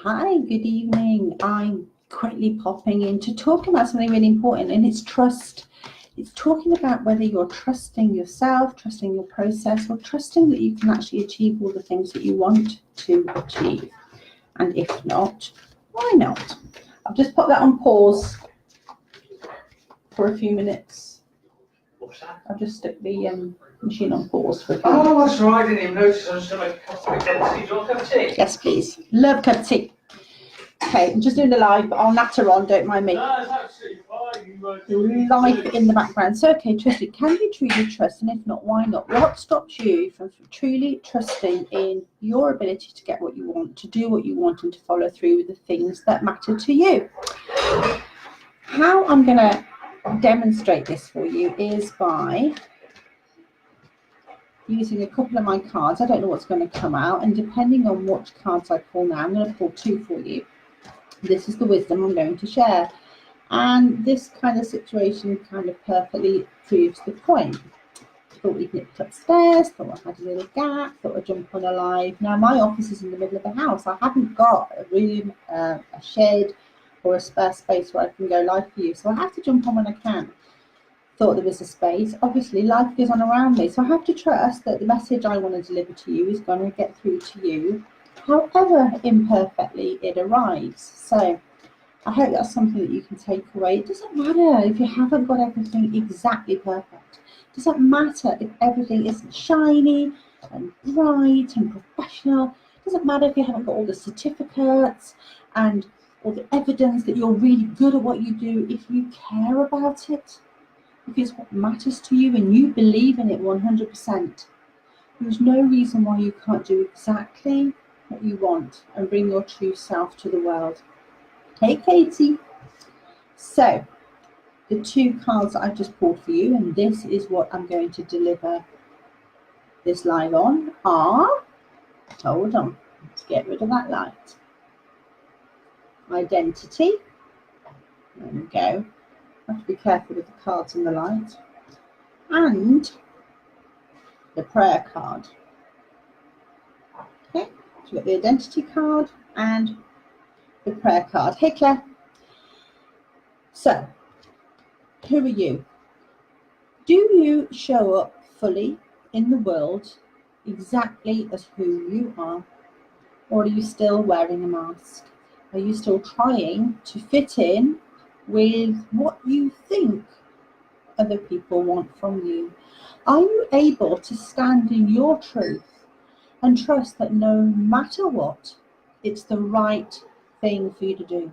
Hi, good evening. I'm quickly popping in to talk about something really important, and it's trust. It's talking about whether you're trusting yourself, trusting your process, or trusting that you can actually achieve all the things that you want to achieve. And if not, why not? I've just put that on pause for a few minutes. What's that? I've just stuck the machine on pause for a few minutes. Oh, that's right. I didn't even notice. I was just like, cup of tea. Do you want a cup of tea? Yes, please. Love cup of tea. Okay, I'm just doing the live, but I'll natter on, don't mind me. No, it's absolutely fine. Life in the background. So, okay, trust it. Can you truly trust? And if not, why not? What stops you from truly trusting in your ability to get what you want, to do what you want, and to follow through with the things that matter to you? How I'm going to demonstrate this for you is by using a couple of my cards. I don't know what's going to come out, and depending on which cards I pull now, I'm going to pull two for you. This is the wisdom I'm going to share. And this kind of situation kind of perfectly proves the point. Thought we'd nipped upstairs, thought I had a little gap, thought I'd jump on a live. Now my office is in the middle of the house. I haven't got a room, a shed or a spare space where I can go live for you. So I have to jump on when I can. Thought there was a space. Obviously life goes on around me. So I have to trust that the message I want to deliver to you is going to get through to you, however imperfectly it arrives. So I hope that's something that you can take away. It doesn't matter if you haven't got everything exactly perfect. It doesn't matter if everything isn't shiny and bright and professional. It doesn't matter if you haven't got all the certificates and all the evidence that you're really good at what you do. If you care about it, if it's what matters to you and you believe in it 100%, there's no reason why you can't do exactly what you want and bring your true self to the world. Hey Katie. So the two cards that I've just pulled for you, and this is what I'm going to deliver this live on, are, hold on, let's get rid of that light. Identity. There we go. I have to be careful with the cards and the light. And the prayer card. Okay, so you've got the identity card and the prayer card. Hey Claire. So, who are you? Do you show up fully in the world exactly as who you are? Or are you still wearing a mask? Are you still trying to fit in with what you think other people want from you? Are you able to stand in your truth and trust that no matter what, it's the right thing for you to do?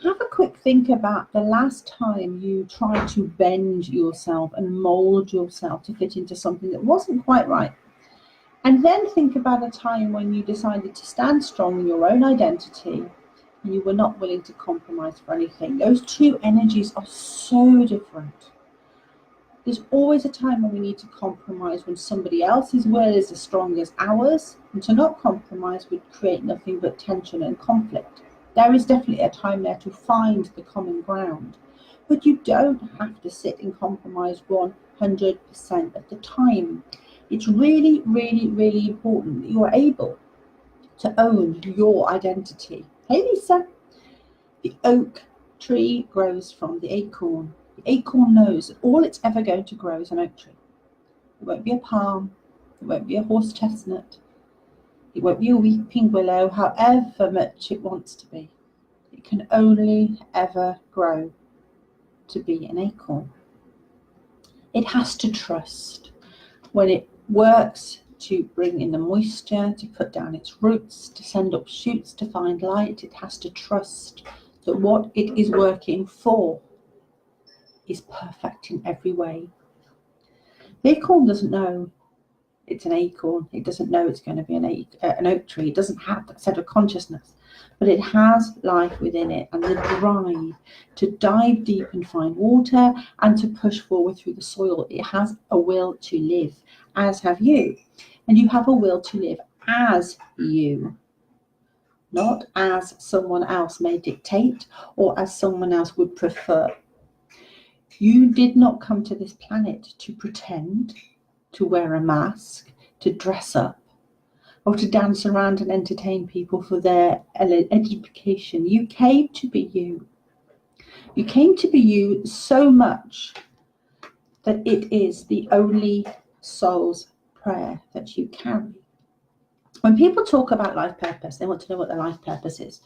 Have a quick think about the last time you tried to bend yourself and mold yourself to fit into something that wasn't quite right. And then think about a time when you decided to stand strong in your own identity and you were not willing to compromise for anything. Those two energies are so different. There's always a time when we need to compromise when somebody else's will is as strong as ours, and to not compromise would create nothing but tension and conflict. There is definitely a time there to find the common ground, but you don't have to sit and compromise 100% of the time. It's really, really, really important that you're able to own your identity. Hey Lisa, the oak tree grows from the acorn. The acorn knows that all it's ever going to grow is an oak tree. It won't be a palm, it won't be a horse chestnut, it won't be a weeping willow, however much it wants to be. It can only ever grow to be an acorn. It has to trust. When it works to bring in the moisture, to put down its roots, to send up shoots to find light, it has to trust that what it is working for is perfect in every way. The acorn doesn't know it's an acorn. It doesn't know it's going to be an oak tree. It doesn't have that set of consciousness, but it has life within it and the drive to dive deep and find water and to push forward through the soil. It has a will to live, as have you. And you have a will to live as you, not as someone else may dictate or as someone else would prefer. You did not come to this planet to pretend, to wear a mask, to dress up. or to dance around and entertain people for their edification. You came to be you. You came to be you so much that it is the only soul's prayer that you carry. When people talk about life purpose, they want to know what their life purpose is.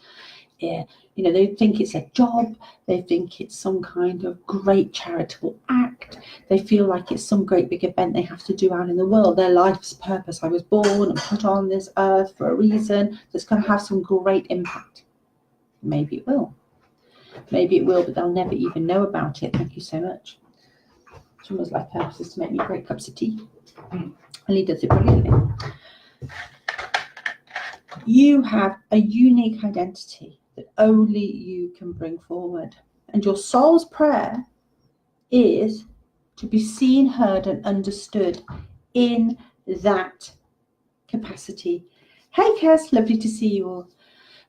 Yeah, you know, they think it's a job, they think it's some kind of great charitable act, they feel like it's some great big event they have to do out in the world. Their life's purpose: I was born and put on this earth for a reason that's going to have some great impact. Maybe it will, but they'll never even know about it. Thank you so much. Someone's life purpose is to make me great cups of tea, and he does it brilliantly. You have a unique identity that only you can bring forward. And your soul's prayer is to be seen, heard, and understood in that capacity. Hey, Kes, lovely to see you all.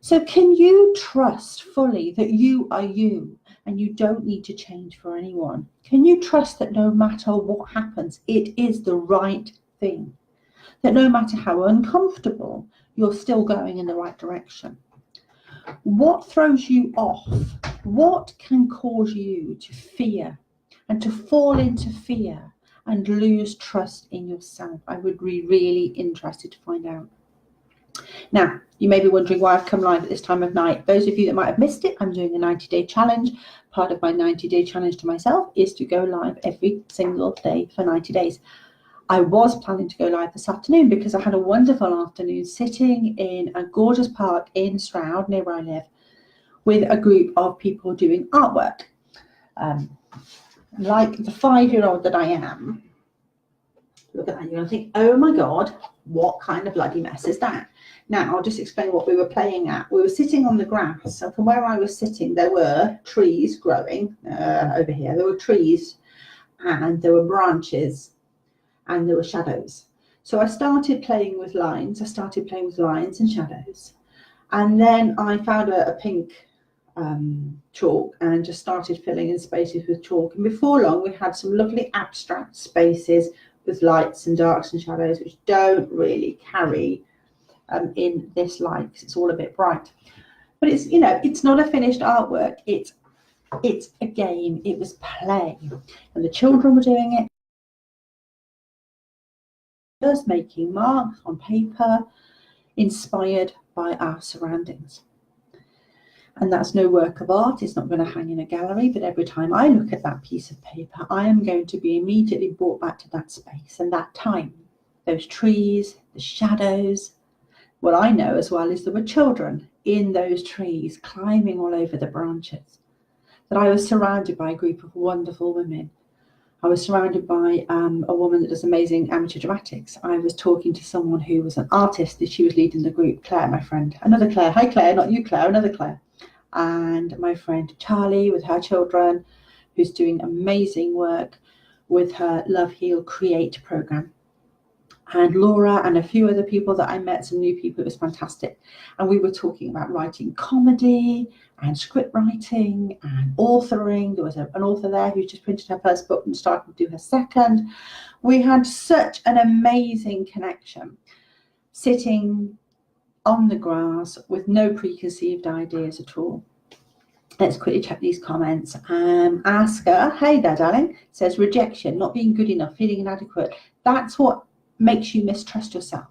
So can you trust fully that you are you and you don't need to change for anyone? Can you trust that no matter what happens, it is the right thing? That no matter how uncomfortable, you're still going in the right direction? What throws you off? What can cause you to fear and to fall into fear and lose trust in yourself? I would be really interested to find out. Now, you may be wondering why I've come live at this time of night. Those of you that might have missed it, I'm doing a 90-day challenge. Part of my 90-day challenge to myself is to go live every single day for 90 days. I was planning to go live this afternoon because I had a wonderful afternoon sitting in a gorgeous park in Stroud, near where I live, with a group of people doing artwork. Like the 5-year-old that I am, look at that, you're going to think, oh my God, what kind of bloody mess is that? Now, I'll just explain what we were playing at. We were sitting on the grass, so from where I was sitting, there were trees growing over here. There were trees and there were branches and there were shadows. So I started playing with lines. I started playing with lines and shadows. And then I found a pink chalk and just started filling in spaces with chalk. And before long, we had some lovely abstract spaces with lights and darks and shadows, which don't really carry in this light because it's all a bit bright. But it's, you know, it's not a finished artwork. It's a game. It was play. And the children were doing it. Just making marks on paper inspired by our surroundings. And that's no work of art. It's not going to hang in a gallery, but every time I look at that piece of paper, I am going to be immediately brought back to that space and that time, those trees, the shadows. What I know as well is there were children in those trees climbing all over the branches, that I was surrounded by a group of wonderful women. I was surrounded by a woman that does amazing amateur dramatics. I was talking to someone who was an artist, that she was leading the group, Claire, my friend. Another Claire. Hi, Claire, not you, Claire, another Claire. And my friend Charlie with her children, who's doing amazing work with her Love, Heal, Create program. And Laura and a few other people that I met, some new people. It was fantastic. And we were talking about writing comedy and script writing and authoring. There was an author there who just printed her first book and started to do her second. We had such an amazing connection, sitting on the grass with no preconceived ideas at all. Let's quickly check these comments. Asker, hey there, darling, says rejection, not being good enough, feeling inadequate. That's what makes you mistrust yourself.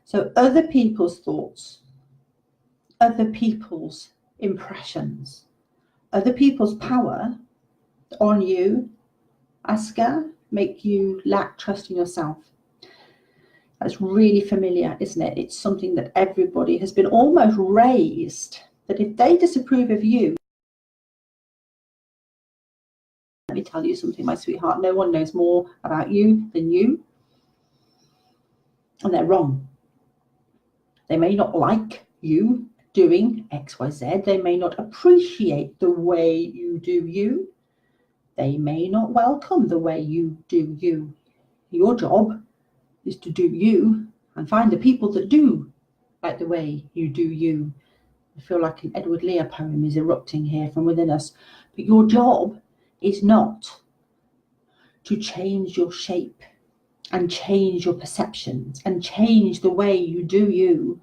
So other people's thoughts, other people's impressions, other people's power on you, Asker, make you lack trust in yourself. That's really familiar, isn't it? It's something that everybody has been almost raised, that if they disapprove of you, let me tell you something, my sweetheart, no one knows more about you than you. And they're wrong. They may not like you doing X, Y, Z. They may not appreciate the way you do you. They may not welcome the way you do you. Your job is to do you and find the people that do like the way you do you. I feel like an Edward Lear poem is erupting here from within us. But your job is not to change your shape and change your perceptions and change the way you do you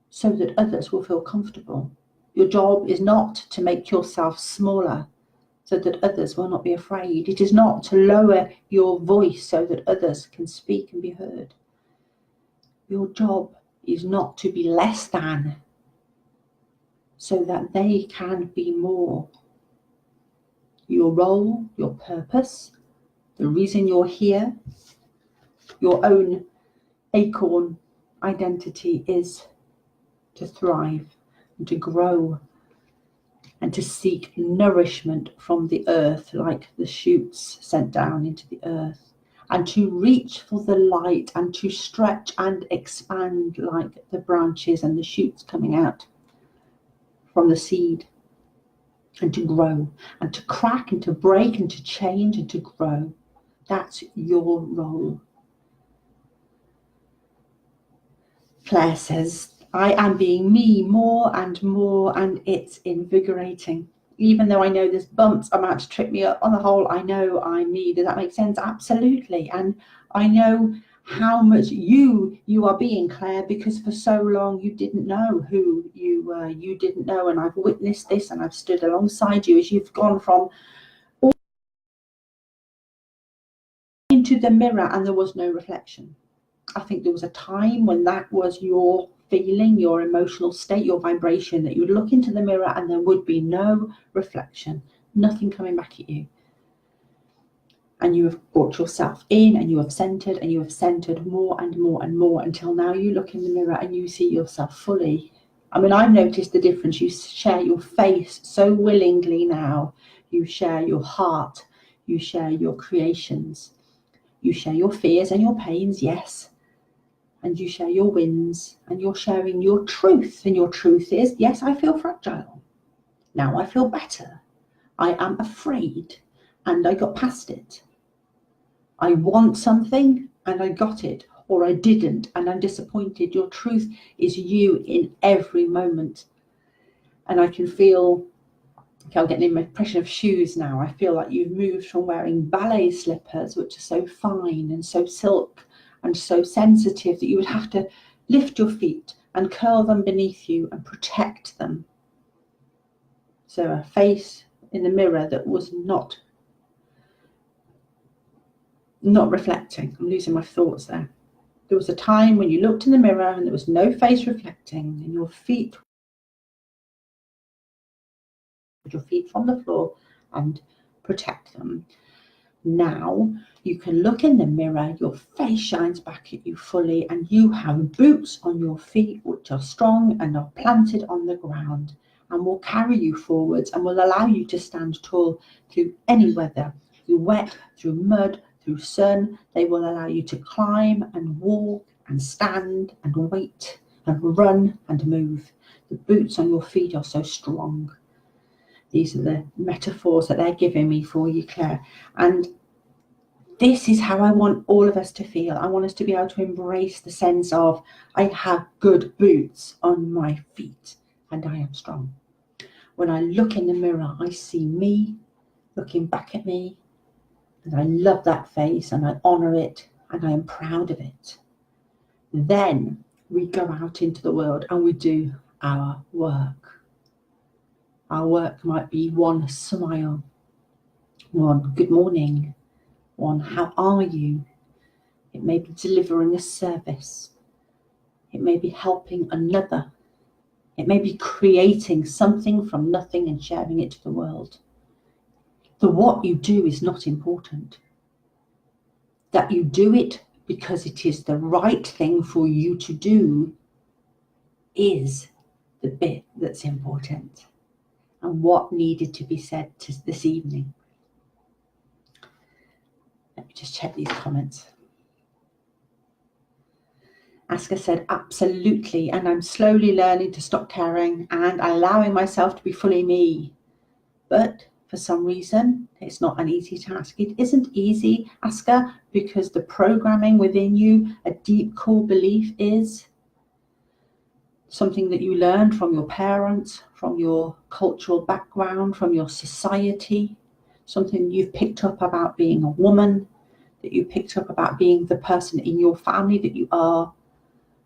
so that others will feel comfortable. Your job is not to make yourself smaller so that others will not be afraid. It is not to lower your voice so that others can speak and be heard. Your job is not to be less than so that they can be more. Your role, your purpose, the reason you're here, your own acorn identity is to thrive and to grow and to seek nourishment from the earth like the shoots sent down into the earth, and to reach for the light and to stretch and expand like the branches and the shoots coming out from the seed, and to grow and to crack and to break and to change and to grow. That's your role. Claire says, I am being me more and more, and it's invigorating. Even though I know there's bumps about to trip me up, on the whole, I know I'm me. Does that make sense? Absolutely. And I know how much you are being, Claire, because for so long you didn't know who you were. You didn't know, and I've witnessed this, and I've stood alongside you as you've gone from into the mirror and there was no reflection. I think there was a time when that was your feeling, your emotional state, your vibration, that you would look into the mirror and there would be no reflection, nothing coming back at you. And you have brought yourself in and you have centered more and more and more until now you look in the mirror and you see yourself fully. I mean, I've noticed the difference. You share your face so willingly now. You share your heart. You share your creations. You share your fears and your pains, yes. And you share your wins, and you're sharing your truth. And your truth is, yes, I feel fragile. Now I feel better. I am afraid and I got past it. I want something and I got it, or I didn't and I'm disappointed. Your truth is you in every moment. And I can feel, okay, I'm getting an impression of shoes now. I feel like you've moved from wearing ballet slippers, which are so fine and so silk and so sensitive that you would have to lift your feet and curl them beneath you and protect them. So a face in the mirror that was not reflecting. I'm losing my thoughts there. There was a time when you looked in the mirror and there was no face reflecting, and your feet from the floor and protect them. Now you can look in the mirror, your face shines back at you fully, and you have boots on your feet which are strong and are planted on the ground and will carry you forwards and will allow you to stand tall through any weather, through wet, through mud, through sun. They will allow you to climb and walk and stand and wait and run and move. The boots on your feet are so strong. These are the metaphors that they're giving me for you, Claire. And this is how I want all of us to feel. I want us to be able to embrace the sense of, I have good boots on my feet and I am strong. When I look in the mirror, I see me looking back at me, and I love that face and I honor it and I am proud of it. Then we go out into the world and we do our work. Our work might be one smile, one good morning, one how are you? It may be delivering a service. It may be helping another. It may be creating something from nothing and sharing it to the world. The what you do is not important. That you do it because it is the right thing for you to do is the bit that's important. And what needed to be said this evening. Let me just check these comments. Asker said, absolutely, and I'm slowly learning to stop caring and allowing myself to be fully me. But for some reason, it's not an easy task. It isn't easy, Asker, because the programming within you, a deep core belief, is something that you learned from your parents, from your cultural background, from your society, something you've picked up about being a woman, that you picked up about being the person in your family that you are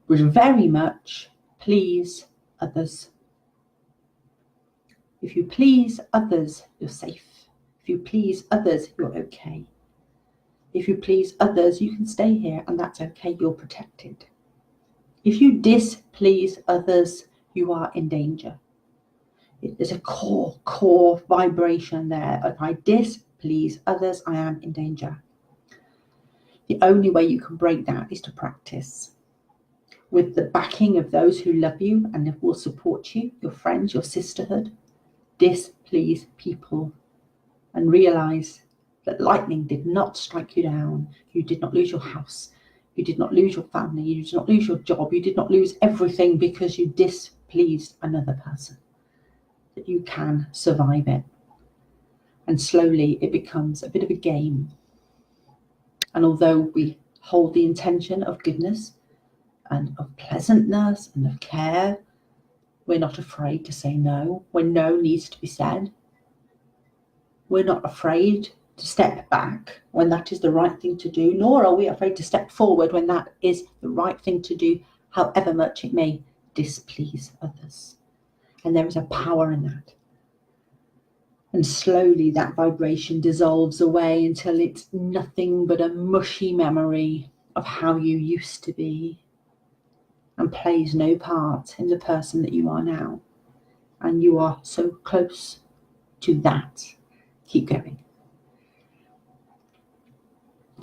was very much please others. If you please others, you're safe. If you please others, you're okay. If you please others, you can stay here and that's okay, you're protected. If you displease others, you are in danger. There's a core vibration there. If I displease others, I am in danger. The only way you can break that is to practice with the backing of those who love you and will support you, your friends, your sisterhood. Displease people and realize that lightning did not strike you down. You did not lose your house. You did not lose your family. You did not lose your job. You did not lose everything because you displeased another person. That you can survive it. And slowly it becomes a bit of a game. And although we hold the intention of goodness and of pleasantness and of care, we're not afraid to say no when no needs to be said. We're not afraid to step back when that is the right thing to do, nor are we afraid to step forward when that is the right thing to do, however much it may displease others. And there is a power in that. And slowly that vibration dissolves away until it's nothing but a mushy memory of how you used to be and plays no part in the person that you are now. And you are so close to that. Keep going.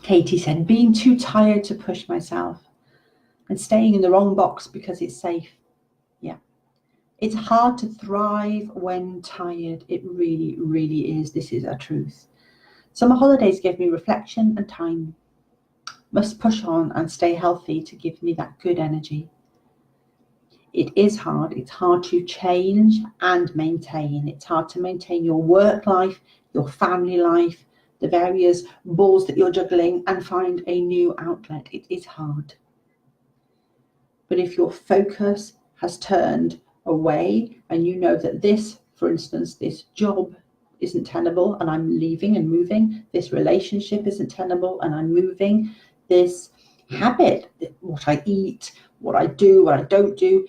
Katie said, being too tired to push myself and staying in the wrong box because it's safe. Yeah. It's hard to thrive when tired. It really, really is. This is a truth. Summer holidays give me reflection and time. Must push on and stay healthy to give me that good energy. It is hard. It's hard to change and maintain. It's hard to maintain your work life, your family life, the various balls that you're juggling, and find a new outlet. It is hard. But if your focus has turned away and you know that this, for instance, this job isn't tenable and I'm leaving and moving, this relationship isn't tenable and I'm moving, this habit, what I eat, what I do, what I don't do,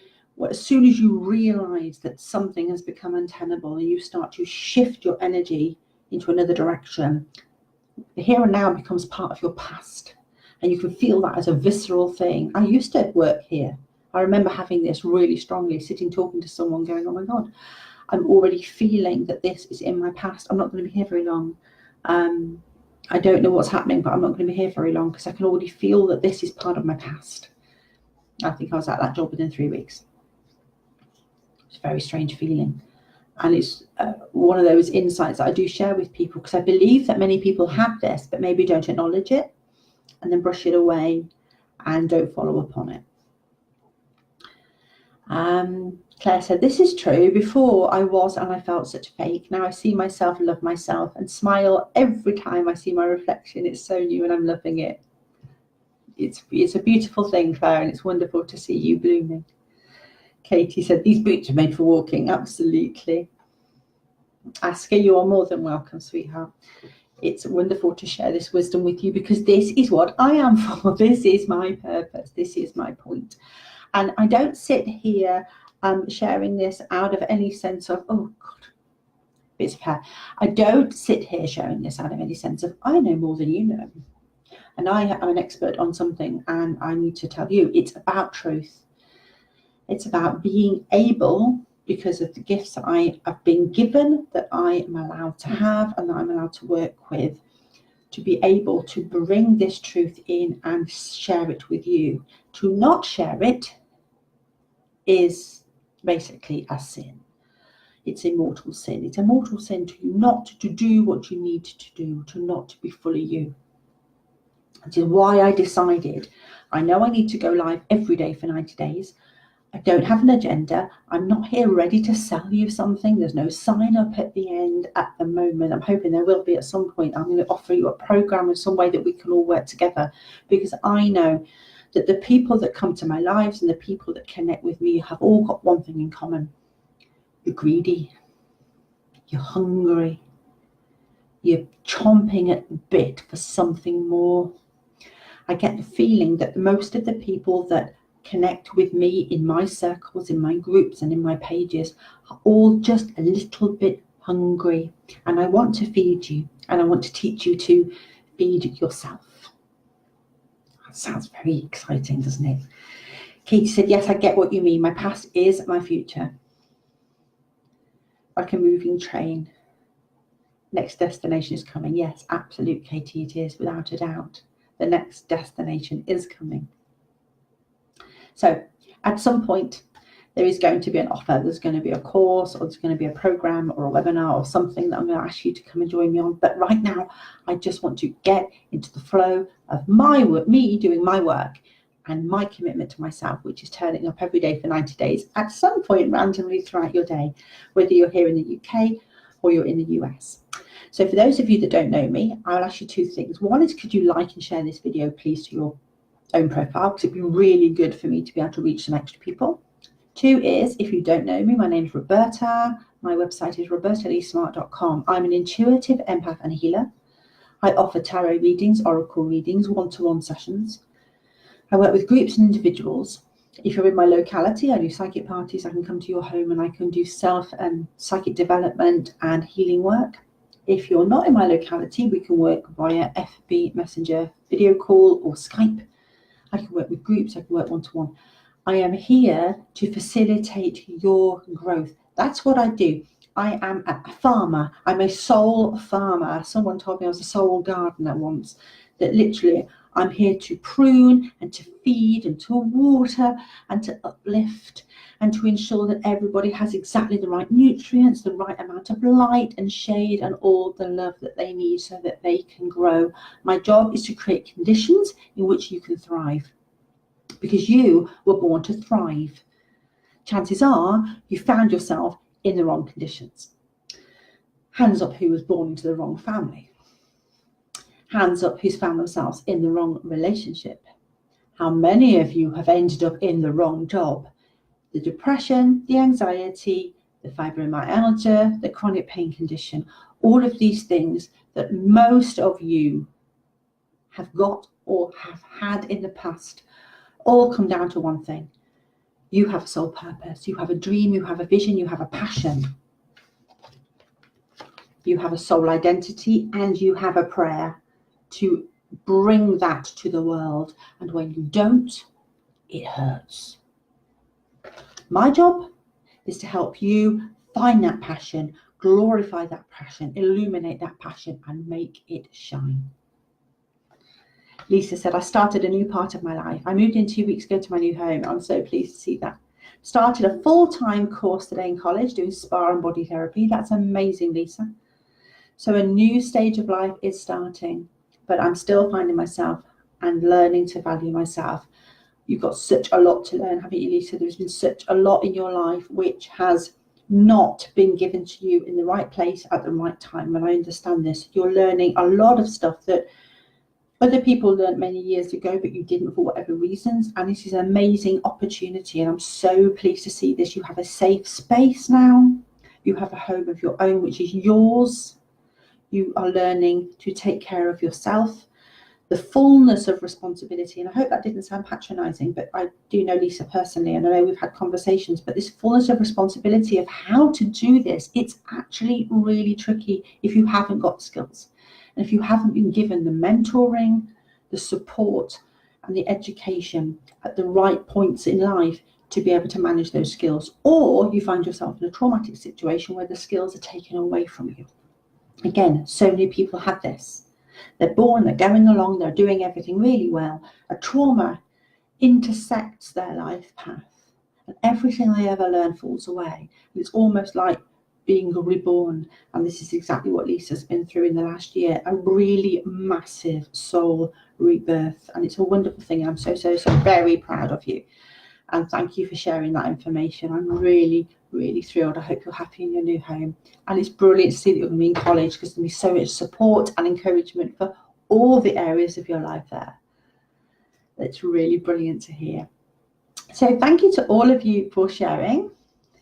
as soon as you realize that something has become untenable and you start to shift your energy into another direction, the here and now becomes part of your past. And you can feel that as a visceral thing. I used to work here. I remember having this really strongly, sitting talking to someone going, oh my God, I'm already feeling that this is in my past. I'm not going to be here very long. I don't know what's happening, but I'm not going to be here very long because I can already feel that this is part of my past. I think I was at that job within 3 weeks. It's a very strange feeling. And it's one of those insights that I do share with people because I believe that many people have this, but maybe don't acknowledge it and then brush it away and don't follow up on it. Claire said, this is true. Before I was and I felt such fake. Now I see myself, love myself and smile every time I see my reflection. It's so new and I'm loving it. It's a beautiful thing, Claire, and it's wonderful to see you blooming. Katie said, these boots are made for walking. Absolutely. Asker, you are more than welcome, sweetheart. It's wonderful to share this wisdom with you because this is what I am for. This is my purpose. This is my point. And I don't sit here sharing this out of any sense of, oh God, bits of hair. I don't sit here sharing this out of any sense of, I know more than you know. And I am an expert on something and I need to tell you, it's about truth. It's about being able, because of the gifts that I have been given, that I am allowed to have and that I'm allowed to work with, to be able to bring this truth in and share it with you. To not share it is basically a sin. It's a mortal sin. It's a mortal sin to you not to do what you need to do, to not be fully you. Which is why I decided, I know I need to go live every day for 90 days. I don't have an agenda. I'm not here ready to sell you something. There's no sign up at the end at the moment. I'm hoping there will be at some point. I'm going to offer you a program in some way that we can all work together, because I know that the people that come to my lives and the people that connect with me have all got one thing in common. You're greedy. You're hungry. You're chomping at the bit for something more. I get the feeling that most of the people that connect with me in my circles, in my groups and in my pages are all just a little bit hungry. And I want to feed you, and I want to teach you to feed yourself. That sounds very exciting, doesn't it? Katie said, yes, I get what you mean. My past is my future. Like a moving train. Next destination is coming. Yes, absolute, Katie, it is, without a doubt. The next destination is coming. So at some point, there is going to be an offer. There's going to be a course, or there's going to be a program or a webinar or something that I'm going to ask you to come and join me on. But right now, I just want to get into the flow of my work, me doing my work and my commitment to myself, which is turning up every day for 90 days at some point randomly throughout your day, whether you're here in the UK or you're in the US. So for those of you that don't know me, I'll ask you two things. One is, could you like and share this video, please, to your own profile, because it'd be really good for me to be able to reach some extra people. Two is, if you don't know me, my name's Roberta. My website is robertaleesmart.com. I'm an intuitive empath and healer. I offer tarot readings, oracle readings, one-to-one sessions. I work with groups and individuals. If you're in my locality, I do psychic parties. I can come to your home and I can do self and psychic development and healing work. If you're not in my locality, we can work via FB Messenger, video call, or Skype. I can work with groups. I can work one-to-one. I am here to facilitate your growth. That's what I do. I am a farmer. I'm a soul farmer. Someone told me I was a soul gardener once, that literally I'm here to prune and to feed and to water and to uplift and to ensure that everybody has exactly the right nutrients, the right amount of light and shade and all the love that they need so that they can grow. My job is to create conditions in which you can thrive, because you were born to thrive. Chances are you found yourself in the wrong conditions. Hands up who was born into the wrong family. Hands up who's found themselves in the wrong relationship. How many of you have ended up in the wrong job? The depression, the anxiety, the fibromyalgia, the chronic pain condition, all of these things that most of you have got or have had in the past, all come down to one thing. You have a soul purpose, you have a dream, you have a vision, you have a passion. You have a soul identity and you have a prayer to bring that to the world. And when you don't, it hurts. My job is to help you find that passion, glorify that passion, illuminate that passion, and make it shine. Lisa said, I started a new part of my life. I moved in 2 weeks ago to my new home. I'm so pleased to see that. Started a full-time course today in college doing spa and body therapy. That's amazing, Lisa. So a new stage of life is starting, but I'm still finding myself and learning to value myself. You've got such a lot to learn, haven't you, Lisa? There's been such a lot in your life which has not been given to you in the right place at the right time. And I understand this. You're learning a lot of stuff that other people learned many years ago, but you didn't for whatever reasons. And this is an amazing opportunity. And I'm so pleased to see this. You have a safe space now. You have a home of your own, which is yours. You are learning to take care of yourself. The fullness of responsibility, and I hope that didn't sound patronizing, but I do know Lisa personally, and I know we've had conversations, but this fullness of responsibility of how to do this, it's actually really tricky if you haven't got skills. And if you haven't been given the mentoring, the support, and the education at the right points in life to be able to manage those skills, or you find yourself in a traumatic situation where the skills are taken away from you. Again, so many people have this. They're born, they're going along, they're doing everything really well. A trauma intersects their life path, and everything they ever learn falls away. And it's almost like being reborn. And this is exactly what Lisa's been through in the last year, a really massive soul rebirth. And it's a wonderful thing. I'm so very proud of you. And thank you for sharing that information. I'm really thrilled. I hope you're happy in your new home. And it's brilliant to see that you're going to be in college, because there'll be so much support and encouragement for all the areas of your life there. It's really brilliant to hear. So thank you to all of you for sharing.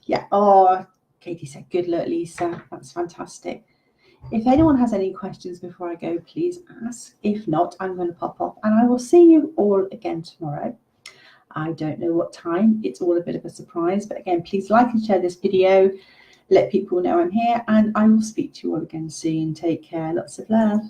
Yeah. Oh, Katie said, good luck, Lisa. That's fantastic. If anyone has any questions before I go, please ask. If not, I'm going to pop off and I will see you all again tomorrow. I don't know what time. It's all a bit of a surprise. But again, please like and share this video. Let people know I'm here. And I will speak to you all again soon. Take care. Lots of love.